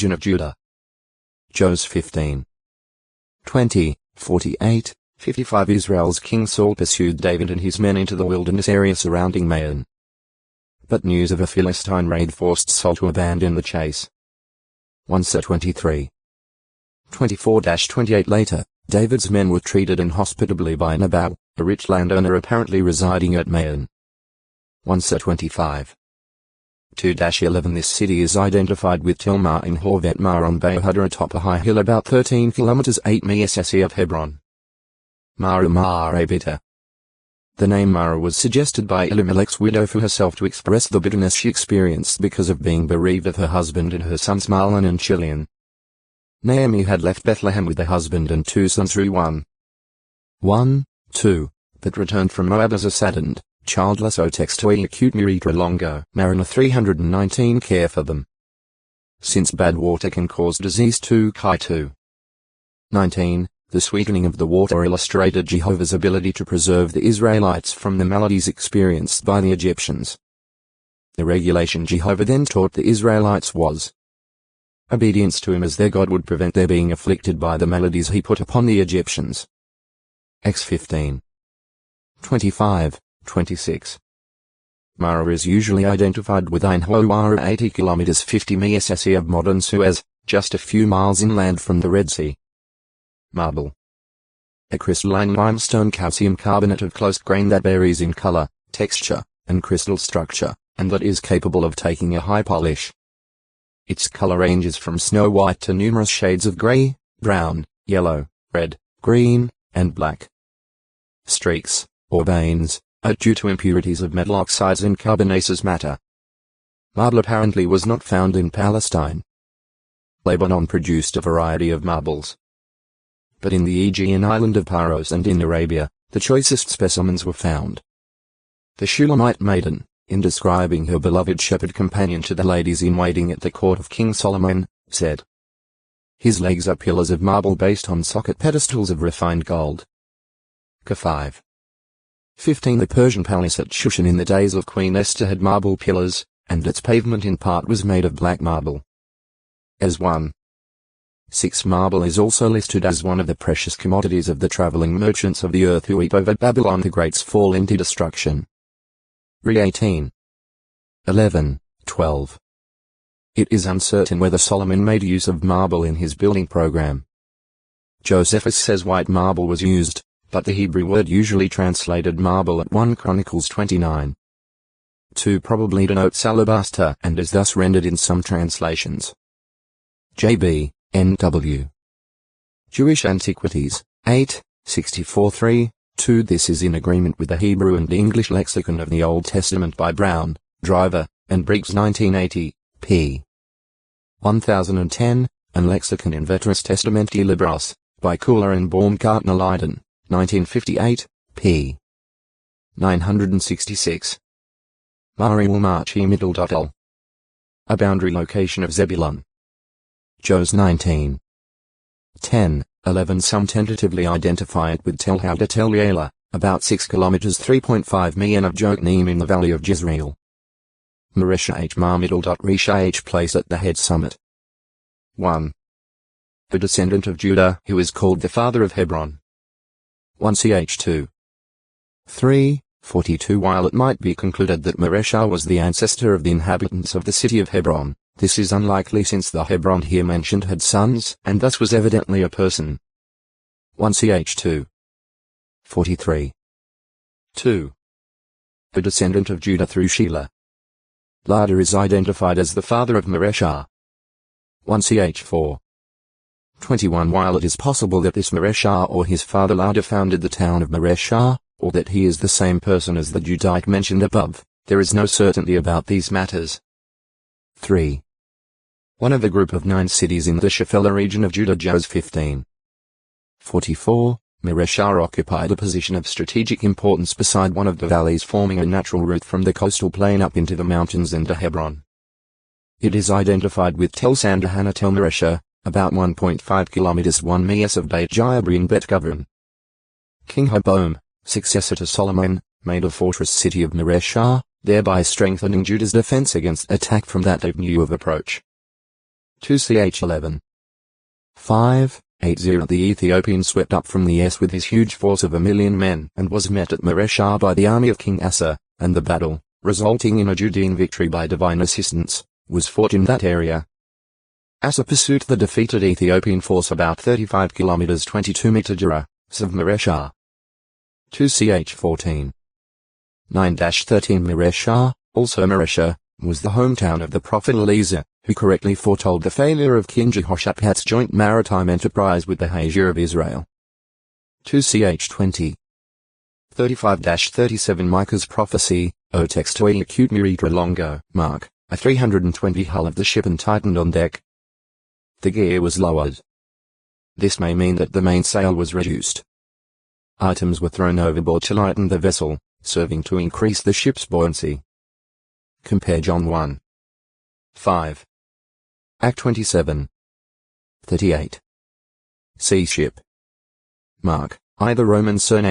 region of Judah. Jos 15. 20, 48, 55 Israel's king Saul pursued David and his men into the wilderness area surrounding Maon. But news of a Philistine raid forced Saul to abandon the chase. 1 Sir 23. 24-28 Later, David's men were treated inhospitably by Nabal, a rich landowner apparently residing at Maon. 1 Sir 25. 2-11 This city is identified with Tilmah in Horvet Mar on Be'ohada atop a high hill about 13 km 8 mi of Hebron. Mara Abita. The name Mara was suggested by Elimelech's widow for herself to express the bitterness she experienced because of being bereaved of her husband and her sons Mahlon and Chilion. Naomi had left Bethlehem with her husband and 2 sons through 1-2, but returned from Moab as a saddened, childless Otextoi acute Muritra Longo. Marina 319 care for them. Since bad water can cause disease 2 Kai 2. 19. The sweetening of the water illustrated Jehovah's ability to preserve the Israelites from the maladies experienced by the Egyptians. The regulation Jehovah then taught the Israelites was obedience to him as their God would prevent their being afflicted by the maladies he put upon the Egyptians. X 15. 25, 26. Mara is usually identified with Ein Hoara 80 km 50 mi of modern Suez, just a few miles inland from the Red Sea. Marble. A crystalline limestone calcium carbonate of close grain that varies in color, texture, and crystal structure, and that is capable of taking a high polish. Its color ranges from snow white to numerous shades of gray, brown, yellow, red, green, and black. Streaks, or veins, are due to impurities of metal oxides and carbonaceous matter. Marble apparently was not found in Palestine. Lebanon produced a variety of marbles. But in the Aegean island of Paros and in Arabia, the choicest specimens were found. The Shulamite maiden, in describing her beloved shepherd companion to the ladies-in-waiting at the court of King Solomon, said, "His legs are pillars of marble based on socket pedestals of refined gold." Ka 5. 15 The Persian palace at Shushan in the days of Queen Esther had marble pillars, and its pavement in part was made of black marble. As 1-6 Marble is also listed as one of the precious commodities of the traveling merchants of the earth who weep over Babylon the Great's fall into destruction. Re 18. 11, 12. It is uncertain whether Solomon made use of marble in his building program. Josephus says white marble was used, but the Hebrew word usually translated marble at 1 Chronicles 29. 2 probably denotes alabaster and is thus rendered in some translations. J.B., N.W. Jewish Antiquities, 8, 64-3. 2 This is in agreement with the Hebrew and English lexicon of the Old Testament by Brown, Driver, and Briggs 1980, p. 1010, and Lexicon in Veteris Testamenti Libros, by Kula and Baumgartner Leiden, 1958, p. 966. Mariul Marchi Middle. A boundary location of Zebulun. Jos 19. 10. 11 Some tentatively identify it with Tel Hauda Tel Yaela, about 6 km 3.5 mi of Jokneam in the valley of Jezreel. Maresha H. Marmiddle. Risha H. Place at the head summit. 1. A descendant of Judah who is called the father of Hebron. 1 Ch. 2. 3. 42 While it might be concluded that Maresha was the ancestor of the inhabitants of the city of Hebron, this is unlikely since the Hebron here mentioned had sons, and thus was evidently a person. 1 Ch. 2. 43. 2. A descendant of Judah through Shelah. Lada is identified as the father of Maresha. 1 Ch. 4. 21 While it is possible that this Maresha or his father Lada founded the town of Maresha, or that he is the same person as the Judite mentioned above, there is no certainty about these matters. 3. One of the group of 9 cities in the Shephelah region of Judah. Jos 15. 44. Maresha occupied a position of strategic importance beside one of the valleys forming a natural route from the coastal plain up into the mountains and to Hebron. It is identified with Tel Sandahana Tel Maresha, about 1.5 km 1 mi of Beit Jabrin Bet Govern. King Rehoboam, successor to Solomon, made a fortress city of Maresha, thereby strengthening Judah's defense against attack from that avenue of approach. 2ch11. 580. The Ethiopian swept up from the east with his huge force of 1,000,000 men and was met at Mareshah by the army of King Asa, and the battle, resulting in a Judean victory by divine assistance, was fought in that area. Asa pursued the defeated Ethiopian force about 35 kilometers 22 meter of Mareshah. 2ch14. 9-13. Mareshah, also Mareshah, was the hometown of the prophet Eliezer, who correctly foretold the failure of King Jehoshaphat's joint maritime enterprise with the Hajj of Israel. 2ch20. 35-37. Micah's prophecy, O textoi acute miritra longo, mark, a 320 hull of the ship and tightened on deck. The gear was lowered. This may mean that the mainsail was reduced. Items were thrown overboard to lighten the vessel, serving to increase the ship's buoyancy. Compare John 1. 5. Act 27. 38. Sea ship. Mark, either Roman surname